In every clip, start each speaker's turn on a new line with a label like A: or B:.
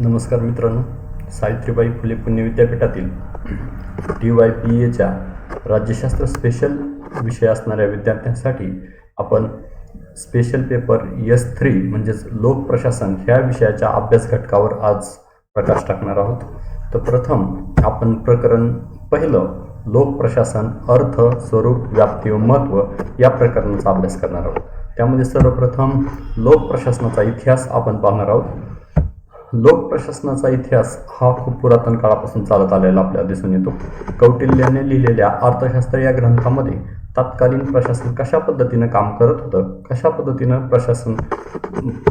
A: नमस्कार मित्रांनो, सावित्रीबाई फुले पुणे विद्यापीठातील DYPAच्या राज्यशास्त्र स्पेशल विषय असणाऱ्या विद्यार्थ्यांसाठी आपण स्पेशल पेपर S3 म्हणजेच लोकप्रशासन ह्या विषयाच्या अभ्यास घटकावर आज प्रकाश टाकणार आहोत. तर प्रथम आपण प्रकरण पहिलं लोकप्रशासन अर्थ, स्वरूप, व्याप्ती व महत्त्व या प्रकरणाचा अभ्यास करणार आहोत. त्यामध्ये सर्वप्रथम लोकप्रशासनाचा इतिहास आपण पाहणार आहोत. लोकप्रशासनाचा इतिहास हा खूप पुरातन काळापासून चालत आलेला आपल्याला दिसून येतो. कौटिल्याने लिहिलेल्या अर्थशास्त्र या ग्रंथामध्ये तत्कालीन प्रशासन कशा पद्धतीनं काम करत होतं, कशा पद्धतीनं प्रशासन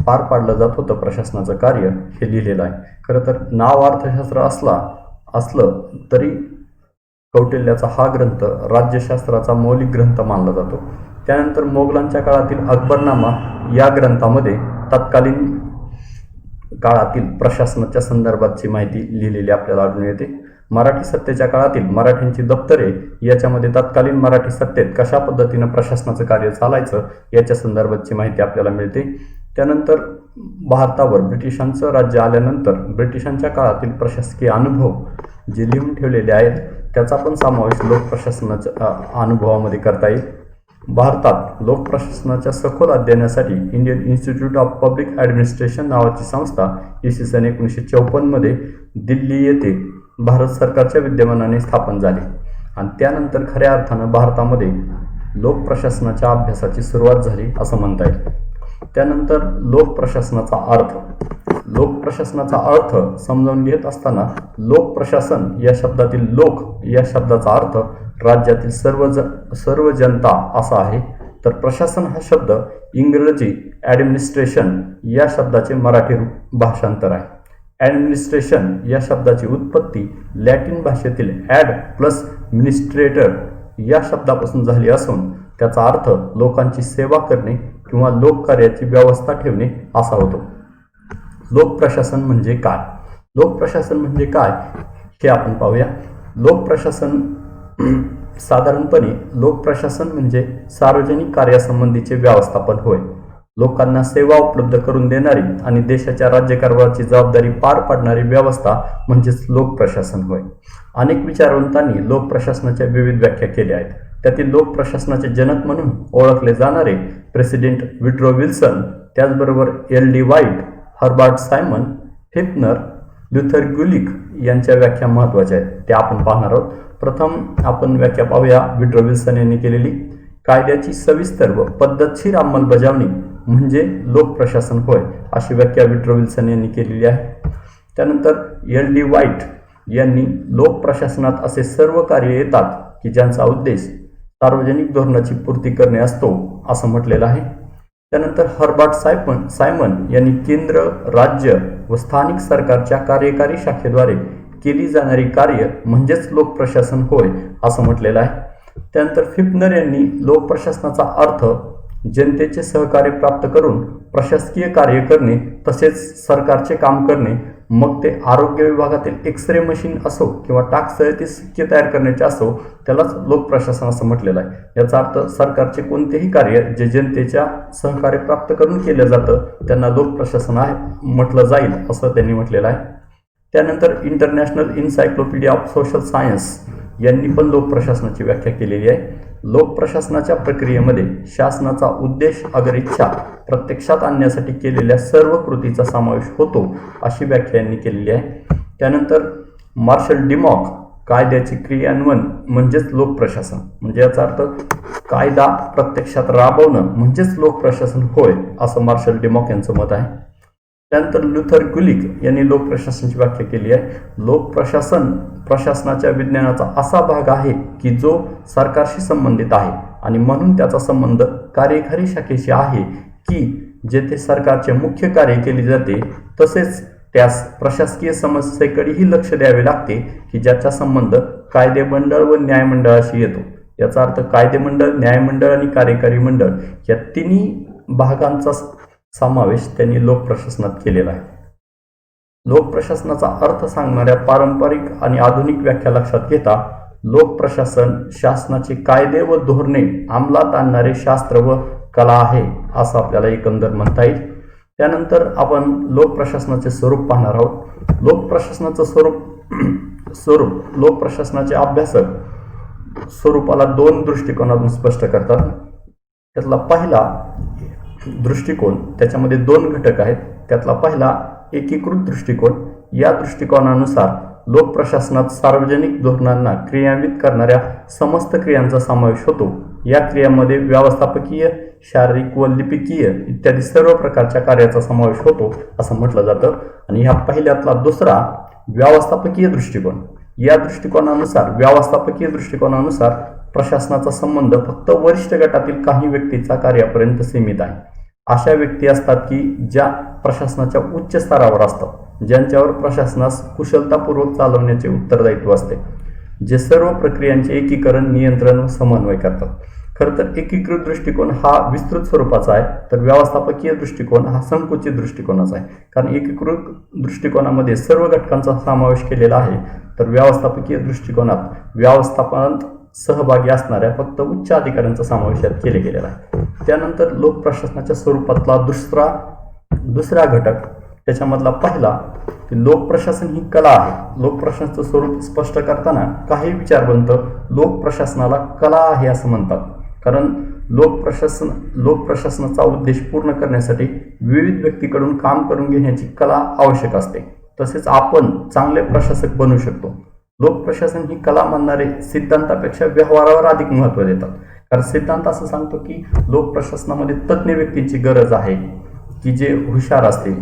A: पार पाडलं जात होतं, प्रशासनाचं कार्य हे लिहिलेलं आहे. खरं तर नाव अर्थशास्त्र असलं तरी कौटिल्याचा हा ग्रंथ राज्यशास्त्राचा मौलिक ग्रंथ मानला जातो. त्यानंतर मोगलांच्या काळातील अकबरनामा या ग्रंथामध्ये तत्कालीन काळातील प्रशासनाच्या संदर्भाची माहिती लिहिलेली आपल्याला आढळून येते. मराठी सत्तेच्या काळातील मराठ्यांची दप्तरे याच्यामध्ये तत्कालीन मराठी सत्तेत कशा पद्धतीनं प्रशासनाचं कार्य चालायचं याच्या संदर्भाची माहिती आपल्याला मिळते. त्यानंतर भारतावर ब्रिटिशांचं राज्य आल्यानंतर ब्रिटिशांच्या काळातील प्रशासकीय अनुभव जे लिहून ठेवलेले आहेत त्याचा पण समावेश लोकप्रशासनाच्या अनुभवामध्ये करता येईल. भारतात लोकप्रशासनाच्या सखोल अध्ययनासाठी Indian institute of public administration नावाची संस्था इसवी 1954 मध्ये दिल्ली येथे भारत सरकारच्या विद्यमानाने स्थापन झाली आणि त्यानंतर खऱ्या अर्थानं भारतामध्ये लोकप्रशासनाच्या अभ्यासाची सुरुवात झाली असं म्हणता येईल. त्यानंतर लोकप्रशासनाचा अर्थ समजावून घेत असताना लोकप्रशासन या शब्दातील लोक या शब्दाचा अर्थ राज्यातील सर्व जनता असा आहे. तर प्रशासन हा शब्द इंग्रजी ॲडमिनिस्ट्रेशन या शब्दाचे मराठी भाषांतर आहे. ॲडमिनिस्ट्रेशन या शब्दाची उत्पत्ती लॅटिन भाषेतील ॲड प्लस मिनिस्ट्रेटर या शब्दापासून झाली असून त्याचा अर्थ लोकांची सेवा करणे किंवा लोककार्याची व्यवस्था ठेवणे असा होतो. लोकप्रशासन म्हणजे काय? लोकप्रशासन म्हणजे काय हे आपण पाहूया. साधारणपणे लोकप्रशासन म्हणजे सार्वजनिक कार्यासंबंधीचे व्यवस्थापन होय. लोकांना सेवा उपलब्ध करून देणारी आणि देशाच्या राज्यकारभाराची जबाबदारी पार पाडणारी व्यवस्था म्हणजेच लोकप्रशासन होय. अनेक विचारवंतांनी लोकप्रशासनाच्या विविध व्याख्या केल्या आहेत. त्यातील लोकप्रशासनाचे जनक म्हणून ओळखले जाणारे प्रेसिडेंट वुड्रो विल्सन, त्याचबरोबर LD व्हाईट, हर्बर्ट सायमन, हिप्नर, लुथर गुलिक यांच्या व्याख्या महत्त्वाच्या आहेत, त्या आपण पाहणार आहोत. प्रथम आपण व्याख्या पाहूया वुड्रो विल्सन यांनी केलेली. कायद्याची सविस्तर व पद्धतशीर अंमलबजावणी म्हणजे लोकप्रशासन होय अशी व्याख्या वुड्रो विल्सन यांनी केलेली आहे. त्यानंतर LD व्हाईट यांनी लोकप्रशासनात असे सर्व कार्य येतात की ज्यांचा उद्देश सार्वजनिक धोरणाची पूर्ती करणे असतो असं म्हटलेलं आहे. त्यानंतर हर्बर्ट सायमन यांनी केंद्र, राज्य व स्थानिक सरकारच्या कार्यकारी शाखेद्वारे केली जाणारी कार्य म्हणजेच लोकप्रशासन होय असं म्हटलेलं आहे. त्यानंतर हिप्नर यांनी लोकप्रशासनाचा अर्थ जनतेचे सहकार्य प्राप्त करून प्रशासकीय कार्य करणे तसेच सरकारचे काम करणे, मग ते आरोग्य विभागातील एक्सरे मशीन असो किंवा टाकसळीतील सिक्के तयार करण्याचे असो, त्यालाच लोकप्रशासन असं म्हटलेलं आहे. याचा अर्थ सरकारचे कोणतेही कार्य जे जनतेच्या सहकार्य प्राप्त करून केलं जातं त्यांना लोकप्रशासन आहे म्हटलं जाईल असं त्यांनी म्हटलेलं आहे. त्यानंतर इंटरनॅशनल इन्सायक्लोपीडिया ऑफ सोशल सायन्स यांनी पण लोकप्रशासनाची व्याख्या केलेली आहे. लोकप्रशासनाच्या प्रक्रियेमध्ये शासनाचा उद्देश अगर इच्छा प्रत्यक्षात आणण्यासाठी केलेल्या सर्व कृतीचा समावेश होतो अशी व्याख्या यांनी केलेली आहे. त्यानंतर मार्शल डिमॉक कायद्याचे क्रियान्वयन म्हणजेच लोकप्रशासन म्हणजे याचा अर्थ कायदा प्रत्यक्षात राबवणं म्हणजेच लोकप्रशासन होय असं मार्शल डिमॉक यांचं मत आहे. त्यानंतर लुथर गुलिक यांनी लोकप्रशासनाची व्याख्या केली आहे. लोकप्रशासन प्रशासनाच्या विज्ञानाचा असा भाग आहे की जो सरकारशी संबंधित आहे आणि म्हणून त्याचा संबंध कार्यकारी शाखेशी आहे की जेथे सरकारचे मुख्य कार्य केले जाते तसेच त्यास प्रशासकीय समस्येकडेही लक्ष द्यावे लागते की ज्याचा संबंध कायदेमंडळ व न्यायमंडळाशी येतो. याचा अर्थ कायदेमंडळ, न्यायमंडळ आणि कार्यकारी मंडळ या तिन्ही भागांचा समावेश त्यांनी लोकप्रशासनात केलेला आहे. लोकप्रशासनाचा अर्थ सांगणाऱ्या पारंपरिक आणि आधुनिक व्याख्या लक्षात घेता लोकप्रशासन शासनाचे कायदे व धोरणे अंमलात आणणारे शास्त्र व कला आहे असं आपल्याला एकंदर म्हणता येईल. त्यानंतर आपण लोकप्रशासनाचे स्वरूप पाहणार आहोत. लोकप्रशासनाचं स्वरूप लोकप्रशासनाचे अभ्यासक स्वरूपाला दोन दृष्टिकोनातून स्पष्ट करतात. त्यातला पहिला दृष्टिकोन, त्याच्यामध्ये दोन घटक आहेत. त्यातला पहिला एकीकृत दृष्टिकोन. या दृष्टिकोनानुसार लोकप्रशासनात सार्वजनिक धोरणांना क्रियान्वित करणाऱ्या समस्त क्रियांचा समावेश होतो. या क्रियांमध्ये व्यवस्थापकीय, शारीरिक व लिपिकीय इत्यादी सर्व प्रकारच्या कार्याचा समावेश होतो असं म्हटलं जातं. आणि ह्या पहिल्यातला दुसरा व्यवस्थापकीय दृष्टिकोन. या दृष्टिकोनानुसार प्रशासनाचा संबंध फक्त वरिष्ठ गटातील काही व्यक्तीचा कार्यापर्यंत सीमित आहे. अशा व्यक्ती असतात की ज्या प्रशासनाच्या उच्च स्तरावर असतात, ज्यांच्यावर प्रशासनास कुशलतापूर्वक चालवण्याचे उत्तरदायित्व असते, जे सर्व प्रक्रियांचे एकीकरण, नियंत्रण व समन्वय करतात. खरं तर एकीकृत दृष्टिकोन हा विस्तृत स्वरूपाचा आहे, तर व्यवस्थापकीय दृष्टिकोन हा संकुचित दृष्टिकोनाचा आहे. कारण एकीकृत दृष्टिकोनामध्ये सर्व घटकांचा समावेश केलेला आहे, तर व्यवस्थापकीय दृष्टिकोनात व्यवस्थापनात सहभागी असणाऱ्या फक्त उच्च अधिकाऱ्यांचा समावेश यात केले गेलेला आहे. त्यानंतर लोकप्रशासनाच्या स्वरूपातला दुसरा घटक, त्याच्यामधला पहिला, लोकप्रशासन ही कला आहे. लोकप्रशासनाचं स्वरूप स्पष्ट करताना काही विचारवंत लोकप्रशासनाला कला आहे असं म्हणतात. कारण लोकप्रशासनाचा उद्देश पूर्ण करण्यासाठी विविध व्यक्तीकडून काम करून घेण्याची कला आवश्यक असते. तसेच आपण चांगले प्रशासक बनू शकतो. लोकप्रशासन ही कला मानणारे सिद्धांतापेक्षा व्यवहारावर अधिक महत्त्व देतात. कारण सिद्धांत असं सांगतो की लोकप्रशासनामध्ये तज्ज्ञ व्यक्तींची गरज आहे की जे हुशार असतील.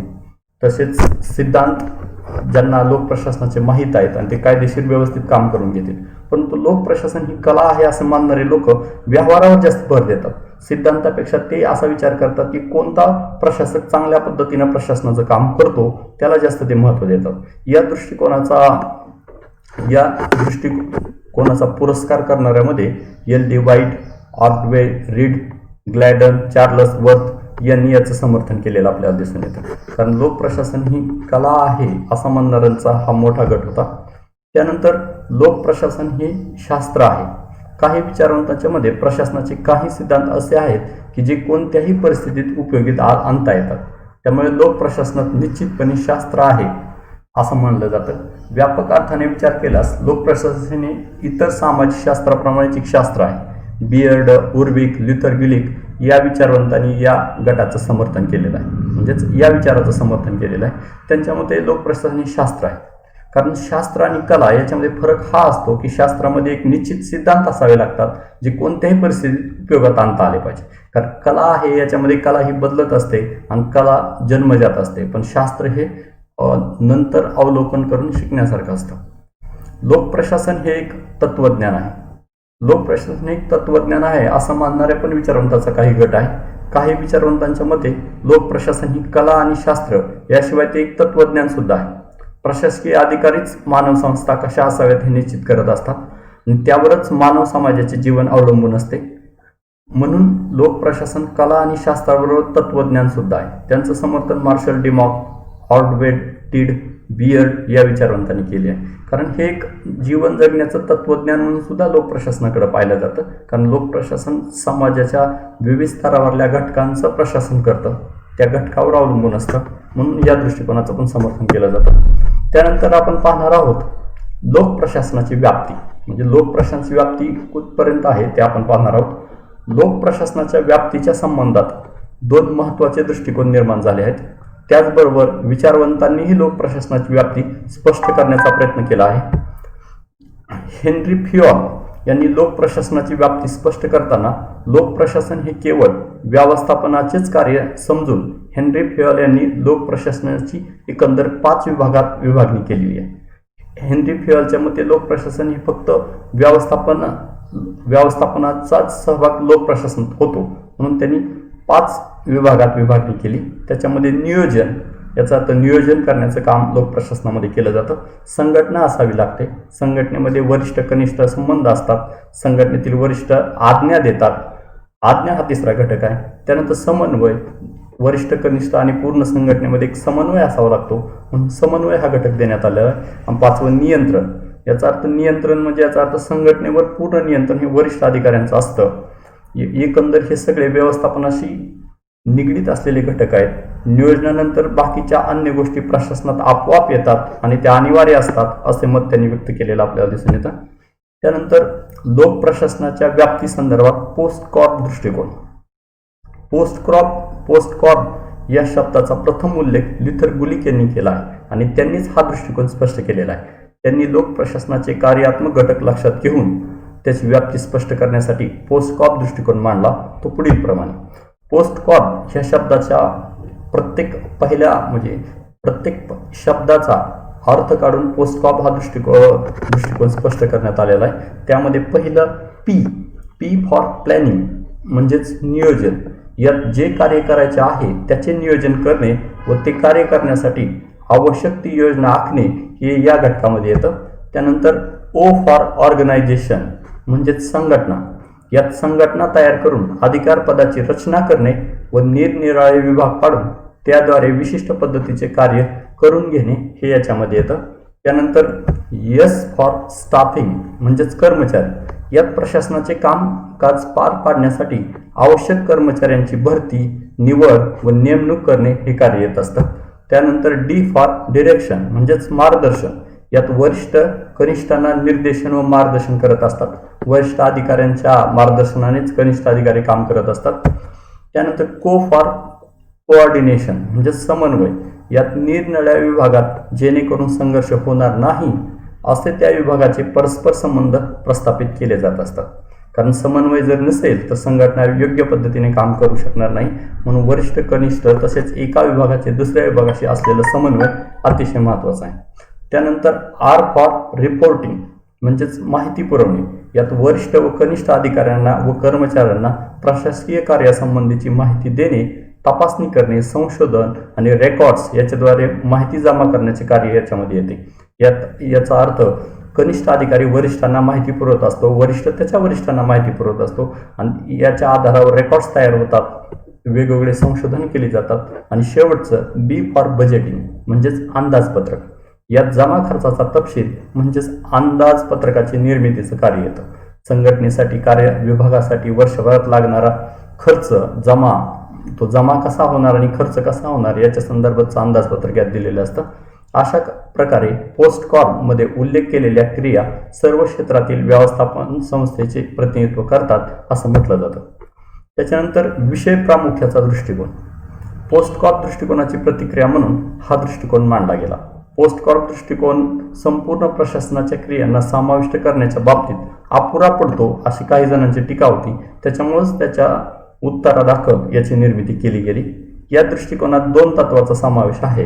A: तसेच सिद्धांत ज्यांना लोकप्रशासनाचे माहीत आहेत आणि ते कायदेशीर व्यवस्थित काम करून घेतील. परंतु लोकप्रशासन ही कला आहे असं मानणारे लोक व्यवहारावर जास्त भर देतात. सिद्धांतापेक्षा ते असा विचार करतात की कोणता प्रशासक चांगल्या पद्धतीनं प्रशासनाचं काम करतो त्याला जास्त ते महत्त्व देतात. या दृष्टिकोनाचा पुरस्कार करणाऱ्यामध्ये L.D. White, Ordway, Reid, Gladden, Charlesworth यांनी याचं समर्थन केलेलं आपल्याला दिसून येतं. कारण लोकप्रशासन ही कला आहे असं म्हणणाऱ्यांचा हा मोठा गट होता. त्यानंतर लोकप्रशासन हे शास्त्र आहे. काही विचारवंतांच्या मध्ये प्रशासनाचे काही सिद्धांत असे आहेत की जे कोणत्याही परिस्थितीत उपयोगीत आणता येतात. त्यामुळे लोकप्रशासनात निश्चितपणे शास्त्र आहे असं म्हणलं जातं. व्यापक अर्थाने विचार केल्यास लोकप्रशासन हे इतर समाजशास्त्राप्रमाणेच एक शास्त्र आहे. बियर्ड, उर्विक, ल्युथर गिलिक या विचारवंतांनी या गटाचं समर्थन केलेलं आहे, म्हणजेच या विचाराचं समर्थन केलेलं आहे. त्यांच्या मते लोकप्रशासन हे शास्त्र आहे. कारण शास्त्र आणि कला याच्यामध्ये फरक हा असतो की शास्त्रामध्ये एक निश्चित सिद्धांत असावे लागतात जे कोणत्याही परिस्थितीत उपयोगात आणता आले पाहिजे. कारण कला आहे याच्यामध्ये कला ही बदलत असते आणि कला जन्मजात असते, पण शास्त्र हे नंतर अवलोकन करून शिकण्यासारखं असतं. लोकप्रशासन हे एक तत्वज्ञान आहे. लोकप्रशासन एक तत्वज्ञान आहे असं मानणाऱ्या पण विचारवंताचा काही गट आहे. काही विचारवंतांच्या मते लोकप्रशासन ही कला आणि शास्त्र याशिवाय ते एक तत्वज्ञान सुद्धा आहे. प्रशासकीय अधिकारीच मानव संस्था कशा असाव्यात हे निश्चित करत असतात आणि त्यावरच मानव समाजाचे जीवन अवलंबून असते. म्हणून लोकप्रशासन कला आणि शास्त्राबरोबर तत्वज्ञान सुद्धा आहे. त्यांचं समर्थन मार्शल डिमॉक, ऑर्डवे, टीड, बियर्ड या विचारवंतांनी केले आहे. कारण हे एक जीवन जगण्याचं तत्वज्ञान म्हणून सुद्धा लोकप्रशासनाकडे पाहिलं जातं. कारण लोकप्रशासन समाजाच्या विविध स्तरावरल्या घटकांचं प्रशासन करतं, त्या घटकावर अवलंबून असतं. म्हणून या दृष्टिकोनाचं पण समर्थन केलं जातं. त्यानंतर आपण पाहणार आहोत लोकप्रशासनाची व्याप्ती, म्हणजे लोकप्रशासनाची व्याप्ती कुठपर्यंत आहे ते आपण पाहणार आहोत. लोकप्रशासनाच्या व्याप्तीच्या संबंधात दोन महत्त्वाचे दृष्टिकोन निर्माण झाले आहेत. त्याचबरोबर विचारवंतांनीही लोकप्रशासनाची व्याप्ती स्पष्ट करण्याचा प्रयत्न केला आहे. हेनरी फियोल यांनी लोकप्रशासनाची व्याप्ती स्पष्ट करताना लोकप्रशासन हे केवळ व्यवस्थापनाचेच कार्य समजून हेनरी फियोल यांनी लोकप्रशासनाची एकंदर 5 विभागात विभागणी केलेली आहे. हेनरी फियोलच्या मते लोकप्रशासन हे फक्त व्यवस्थापनाचाच सहभाग लोकप्रशासनात होतो, म्हणून त्यांनी 5 विभागात विभागणी केली. त्याच्यामध्ये नियोजन, याचा अर्थ नियोजन करण्याचं काम लोकप्रशासनामध्ये केलं जातं. संघटना असावी लागते. संघटनेमध्ये वरिष्ठ कनिष्ठ संबंध असतात. संघटनेतील वरिष्ठ आज्ञा देतात. आज्ञा हा तिसरा घटक आहे. त्यानंतर समन्वय, वरिष्ठ कनिष्ठ आणि पूर्ण संघटनेमध्ये एक समन्वय असावा लागतो, म्हणून समन्वय हा घटक देण्यात आलेला आहे. आणि 5वं नियंत्रण, याचा अर्थ नियंत्रण म्हणजे याचा अर्थ संघटनेवर पूर्ण नियंत्रण हे वरिष्ठ अधिकाऱ्यांचं असतं. एकंदर हे सगळे व्यवस्थापनाशी निगडीत असलेले घटक आहेत. नियोजनानंतर बाकीच्या अन्य गोष्टी प्रशासनात आपोआप येतात आणि त्या अनिवार्य असतात असे मत त्यांनी व्यक्त केलेलं आपल्याला दिसून येतं. त्यानंतर लोक प्रशासनाच्या व्याप्ती संदर्भात पोस्ट कॉर्प दृष्टिकोन. पोस्ट कॉर्प या शब्दाचा प्रथम उल्लेख ल्युथर गुलिक यांनी केला आहे आणि त्यांनीच हा दृष्टिकोन स्पष्ट केलेला आहे. त्यांनी लोक प्रशासनाचे कार्यात्मक घटक लक्षात घेऊन त्याची व्याप्ती स्पष्ट करण्यासाठी पोस्ट कॉर्प दृष्टिकोन मांडला. तो पुढील प्रमाणे. पोस्ट कॉर्प ह्या शब्दाच्या प्रत्येक शब्दाचा अर्थ काढून पोस्ट कॉर्प हा दृष्टिकोन स्पष्ट करण्यात आलेला आहे. त्यामध्ये पहिलं पी फॉर प्लॅनिंग म्हणजेच नियोजन. यात जे कार्य करायचे आहे त्याचे नियोजन करणे व ते कार्य करण्यासाठी आवश्यक ती योजना आखणे हे या घटकामध्ये येतं. त्यानंतर ओ फॉर ऑर्गनायझेशन म्हणजेच संघटना. यात संघटना तयार करून अधिकार पदाची रचना करणे व निरनिराळे विभाग पाडून त्याद्वारे विशिष्ट पद्धतीचे कार्य करून घेणे हे याच्यामध्ये येतं. त्यानंतर एस फॉर स्टाफिंग म्हणजेच कर्मचारी. यात प्रशासनाचे कामकाज पार पाडण्यासाठी आवश्यक कर्मचाऱ्यांची भरती, निवड व नेमणूक करणे हे कार्य येत असतं. त्यानंतर डी फॉर डिरेक्शन म्हणजेच मार्गदर्शन. यात वरिष्ठ कनिष्ठांना निर्देशन व मार्गदर्शन करत असतात. वरिष्ठ अधिकाऱ्यांच्या मार्गदर्शनानेच कनिष्ठ अधिकारी काम करत असतात. त्यानंतर को फॉर कोऑर्डिनेशन म्हणजे समन्वय. यात निरनिराळ्या विभागात जेणेकरून संघर्ष होणार नाही असे त्या विभागाचे परस्पर संबंध प्रस्थापित केले जात असतात. कारण समन्वय जर नसेल तर संघटना योग्य पद्धतीने काम करू शकणार नाही. म्हणून वरिष्ठ कनिष्ठ तसेच एका विभागाचे दुसऱ्या विभागाशी असलेलं समन्वय अतिशय महत्त्वाचं आहे. त्यानंतर आर फॉर रिपोर्टिंग म्हणजेच माहिती पुरवणे. यात वरिष्ठ व कनिष्ठ अधिकाऱ्यांना व कर्मचाऱ्यांना प्रशासकीय कार्यासंबंधीची माहिती देणे, तपासणी करणे, संशोधन आणि रेकॉर्ड्स याच्याद्वारे माहिती जमा करण्याचे कार्य याच्यामध्ये येते. याचा अर्थ कनिष्ठ अधिकारी वरिष्ठांना माहिती पुरवत असतो, वरिष्ठ त्याच्या वरिष्ठांना माहिती पुरवत असतो आणि याच्या आधारावर रेकॉर्ड्स तयार होतात, वेगवेगळे संशोधन केले जातात. आणि शेवटचं बी फॉर बजेटिंग म्हणजेच अंदाजपत्रक. यात जमा खर्चाचा तपशील म्हणजेच अंदाजपत्रकाची निर्मितीचं कार्य येतं. संघटनेसाठी कार्य विभागासाठी वर्षभरात लागणारा खर्च जमा कसा होणार आणि खर्च कसा होणार याच्या संदर्भाचं अंदाजपत्रक यात दिलेलं असतं. अशा प्रकारे पोस्ट कॉर्पमध्ये उल्लेख केलेल्या क्रिया सर्व क्षेत्रातील व्यवस्थापन संस्थेचे प्रतिनिधित्व करतात असं म्हटलं जातं. त्याच्यानंतर विषय प्रामुख्याचा दृष्टिकोन. पोस्ट कॉर्प दृष्टिकोनाची प्रतिक्रिया म्हणून हा दृष्टिकोन मांडला गेला. पोस्ट कॉर्प दृष्टिकोन संपूर्ण प्रशासनाच्या क्रियांना समाविष्ट करण्याच्या बाबतीत अपुरा पडतो अशी काही जणांची टीका होती. त्याच्यामुळेच त्याच्या उत्तरादाखल याची निर्मिती केली गेली. या दृष्टिकोनात 2 तत्वाचा समावेश आहे.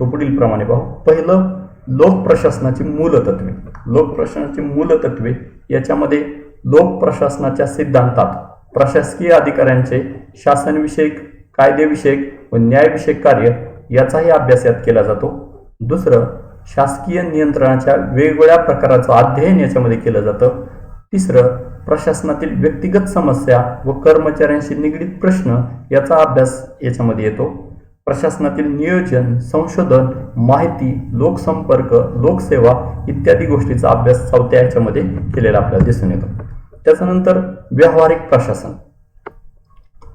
A: तो पुढील प्रमाणे पाहू. पहिलं लोक प्रशासनाची मूलतत्वे. लोक प्रशासनाची मूलतत्वे याच्यामध्ये लोक प्रशासनाच्या सिद्धांतात प्रशासकीय अधिकाऱ्यांचे शासनविषयक, कायदेविषयक व न्यायविषयक कार्य याचाही अभ्यास यात केला जातो. दुसरं शासकीय नियंत्रणाच्या वेगवेगळ्या प्रकाराचं अध्ययन याच्यामध्ये केलं जातं. तिसरं प्रशासनातील व्यक्तिगत समस्या व कर्मचाऱ्यांशी निगडीत प्रश्न याचा अभ्यास याच्यामध्ये येतो. प्रशासनातील नियोजन, संशोधन, माहिती, लोकसंपर्क, लोकसेवा इत्यादी गोष्टीचा अभ्यास चौथ्या ह्याच्यामध्ये केलेला आपल्याला दिसून येतो. त्याच्यानंतर व्यावहारिक प्रशासन.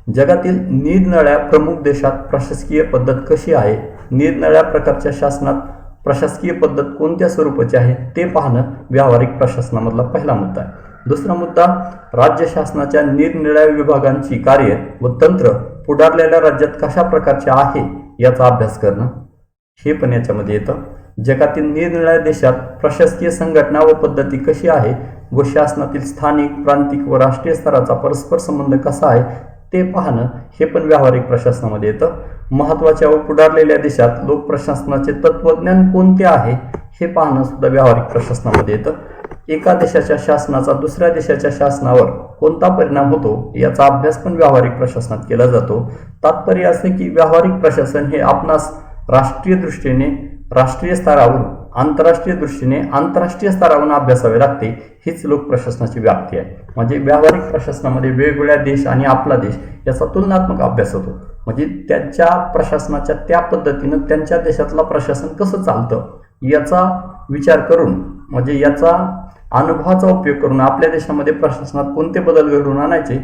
A: जगातील निरनिराळ्या प्रमुख देशात प्रशासकीय पद्धत कशी आहे, निरनिराळ्या प्रकारच्या शासनात प्रशासकीय पद्धत कोणत्या स्वरूपाची आहे ते पाहणं व्यावहारिक प्रशासनामधला पहिला मुद्दा आहे. दुसरा मुद्दा राज्य शासनाच्या निरनिराळ्या विभागांची कार्य व तंत्र पुढारलेल्या राज्यात कशा प्रकारचे आहे याचा अभ्यास करणं हे पण याच्यामध्ये येतं. जगातील निरनिराळ्या देशात प्रशासकीय संघटना व पद्धती कशी आहे व शासनातील स्थानिक, प्रांतिक व राष्ट्रीय स्तराचा परस्पर संबंध कसा आहे ते पाहणं हे पण व्यावहारिक प्रशासनामध्ये येतं. महत्त्वाच्या व पुढारलेल्या देशात लोक प्रशासनाचे तत्वज्ञान कोणते आहे हे पाहणं सुद्धा व्यावहारिक प्रशासनामध्ये येतं. एका देशाच्या शासनाचा दुसऱ्या देशाच्या शासनावर कोणता परिणाम होतो याचा अभ्यास पण व्यावहारिक प्रशासनात केला जातो. तात्पर्य असे की व्यावहारिक प्रशासन हे आपणास राष्ट्रीय दृष्टीने राष्ट्रीय स्तरावरून, आंतरराष्ट्रीय दृष्टीने आंतरराष्ट्रीय स्तरावरून अभ्यासावे लागते. हीच लोक प्रशासनाची व्याप्ती आहे. म्हणजे व्यावहारिक प्रशासनामध्ये वेगवेगळ्या देश आणि आपला देश याचा तुलनात्मक अभ्यास होतो. म्हणजे त्यांच्या प्रशासनाच्या त्या पद्धतीनं त्यांच्या देशातलं प्रशासन कसं चालतं याचा विचार करून म्हणजे याचा अनुभवाचा उपयोग करून आपल्या देशामध्ये प्रशासनात कोणते बदल घडवून आणायचे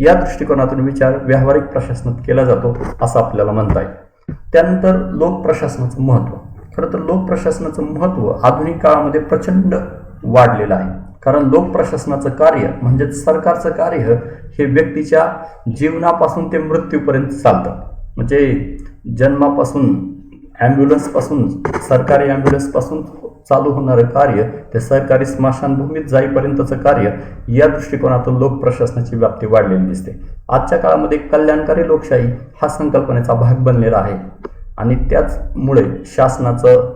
A: या दृष्टिकोनातून विचार व्यावहारिक प्रशासनात केला जातो असं आपल्याला म्हणता येईल. त्यानंतर लोक प्रशासनाचं महत्त्व. खरं तर लोक प्रशासनाचं महत्त्व आधुनिक काळामध्ये प्रचंड वाढलेलं आहे. कारण लोक प्रशासनाचं कार्य म्हणजे सरकारचं कार्य हे व्यक्तीच्या जीवनापासून ते मृत्यूपर्यंत चालतं. म्हणजे जन्मापासून ॲम्ब्युलन्सपासून सरकारी ॲम्ब्युलन्सपासून चालू होणारं कार्य ते सरकारी स्मशानभूमीत जाईपर्यंतचं कार्य या दृष्टिकोनातून लोक प्रशासनाची व्याप्ती वाढलेली दिसते. आजच्या काळामध्ये कल्याणकारी लोकशाही हा संकल्पनेचा भाग बनलेला आहे आणि त्याचमुळे शासनाचं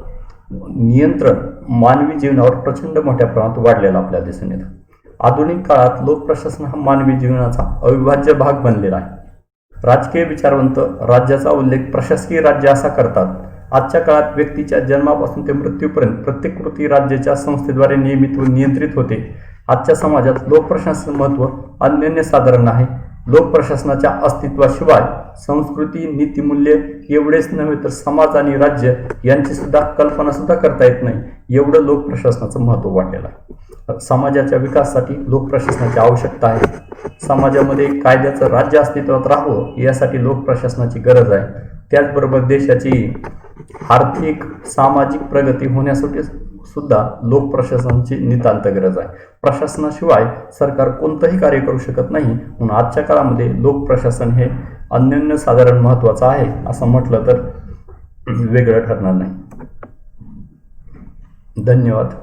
A: नियंत्रण मानवी जीवनावर प्रचंड मोठ्या प्रमाणात वाढलेलं आपल्याला दिसून येतं. आधुनिक काळात लोक प्रशासन हा मानवी जीवनाचा अविभाज्य भाग बनलेला आहे. राजकीय विचारवंत राज्याचा उल्लेख प्रशासकीय राज्य असा करतात. आजच्या काळात व्यक्तीच्या जन्मापासून ते मृत्यूपर्यंत प्रत्येक कृती राज्याच्या संस्थेद्वारे नियमित व नियंत्रित होते. आजच्या समाजात लोक प्रशासनाचं महत्त्व अनन्यसाधारण आहे. लोक प्रशासनाच्या अस्तित्वाशिवाय संस्कृती नीतिमूल्य एवढेच नव्हे तर समाज आणि राज्य यांची सुद्धा कल्पना सुद्धा करता येत नाही, एवढं लोक प्रशासनाचं महत्त्व वाढलेलं आहे. समाजाच्या विकासासाठी लोक प्रशासनाची आवश्यकता आहे. समाजामध्ये कायद्याचं राज्य अस्तित्वात राहावं यासाठी लोक प्रशासनाची गरज आहे. त्याचबरोबर देशाची आर्थिक सामाजिक प्रगती होण्यासाठी सुद्धा लोक प्रशासनाची नितांत गरज आहे. प्रशासनाशिवाय सरकार कोणतंही कार्य करू शकत नाही. म्हणून आजच्या काळामध्ये लोक प्रशासन हे अनन्यसाधारण महत्त्वाचं आहे असं म्हटलं तर वेगळं ठरणार नाही. धन्यवाद.